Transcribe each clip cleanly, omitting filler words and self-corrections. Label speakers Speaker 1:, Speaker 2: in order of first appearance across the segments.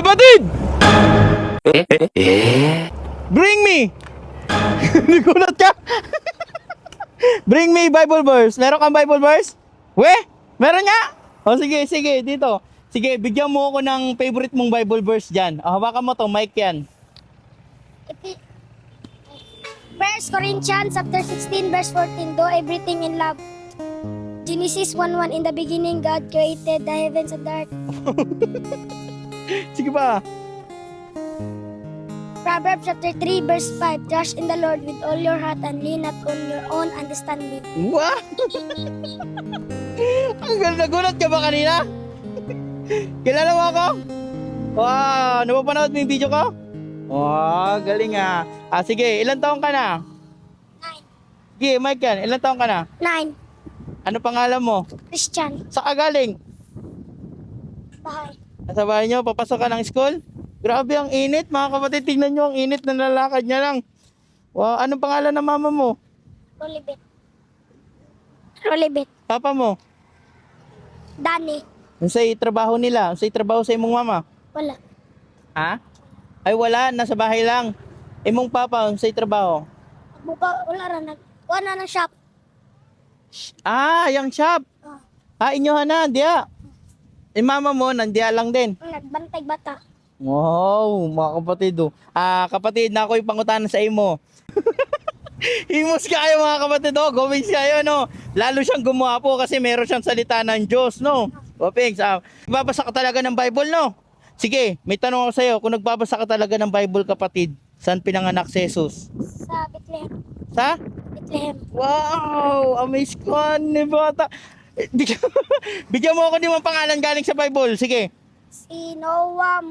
Speaker 1: Kapatid! Bring me! Nagulat ka? Bring me Bible verse. Meron kang Bible verse? We? Meron nga? O sige, sige, dito. Sige, bigyan mo ako ng favorite mong Bible verse dyan. O, hawakan mo to, mic yan.
Speaker 2: 1 Corinthians chapter 16 verse 14, do everything in love. Genesis 1:1, in the beginning God created the heavens and the earth.
Speaker 1: Sige pa.
Speaker 2: Proverbs chapter 3 verse 5, trust in the Lord with all your heart and lean not on your own understanding.
Speaker 1: Wow! Ang ganda, nagulat ka ba kanina? Kilala mo ako? Wow! Napapanood mo yung video ko? Wow, galing ah. Ah, sige, ilan taong ka na?
Speaker 2: 9.
Speaker 1: Sige, Mike yan, ilan taong ka na?
Speaker 2: 9.
Speaker 1: Ano pangalan mo?
Speaker 2: Christian.
Speaker 1: Saan ka galing?
Speaker 2: Bahay.
Speaker 1: Nasa bahay nyo, papasok ka ng school? Grabe ang init, mga kapatid. Tingnan nyo ang init na lalakad niya lang. Wow, anong pangalan ng mama mo?
Speaker 2: Rolibet. Rolibet.
Speaker 1: Papa mo?
Speaker 2: Dani.
Speaker 1: Ano sa'yo trabaho nila? Ano sa'yo trabaho sa imong mama?
Speaker 2: Wala.
Speaker 1: Ha? Ay wala, nasa bahay lang. Imong papa, ano sa'yo trabaho?
Speaker 2: Wala rin. Wala na shop.
Speaker 1: Ah, yung shop. Ah, inyohan na, diya. Eh, mama mo, nandiya lang din.
Speaker 2: Nagbantay bata.
Speaker 1: Wow, mga kapatid. Oh. Ah, kapatid, na ako'y pangutanan sa imo. Himos kayo mga kapatid, oh. Gawin kayo, no. Lalo siyang gumapo kasi meron siyang salita ng Diyos, no. Opings, nagbabasa ka talaga ng Bible, no. Sige, may tanong ako sa'yo. Kung nagbabasa ka talaga ng Bible, kapatid, saan pinanganak si Jesus?
Speaker 2: Sa Bethlehem.
Speaker 1: Sa?
Speaker 2: Bethlehem.
Speaker 1: Wow, amaze ko ni bata. Bigyan mo ako ng mga pangalan galing sa Bible. Sige.
Speaker 2: Si Noah,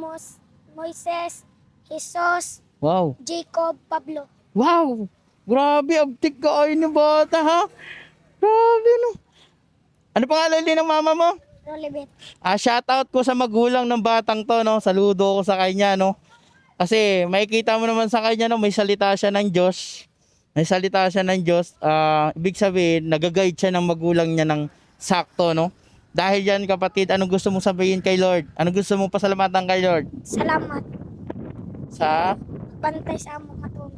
Speaker 2: Moises, Jesus,
Speaker 1: Wow.
Speaker 2: Jacob, Pablo.
Speaker 1: Wow! Grabe, abtik ka ay ni bata, ha? Grabe, no? Ano pangalan din ng mama mo?
Speaker 2: Rolibet.
Speaker 1: Shoutout ko sa magulang ng batang to, no? Saludo ko sa kanya, no? Kasi makikita mo naman sa kanya, no? May salita siya ng Diyos. May salita siya ng Diyos. Ibig sabihin, nag-guide siya ng magulang niya ng sakto, no? Dahil yan, kapatid, anong gusto mong sabihin kay Lord? Anong gusto mong pasalamatan kay Lord?
Speaker 2: Salamat.
Speaker 1: Sa?
Speaker 2: Pantay sa among matulog.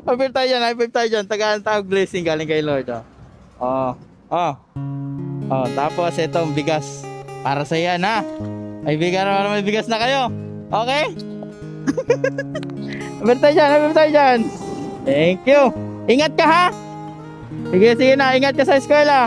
Speaker 1: High five tayo dyan. Tagaan tawag blessing galing kay Lord. Tapos itong bigas. Para sa yan, ha? Ay, bigyan naman may bigas na kayo. Okay? High five tayo dyan. Thank you. Ingat ka, ha? Sige, sige na. Ingat ka sa eskwela.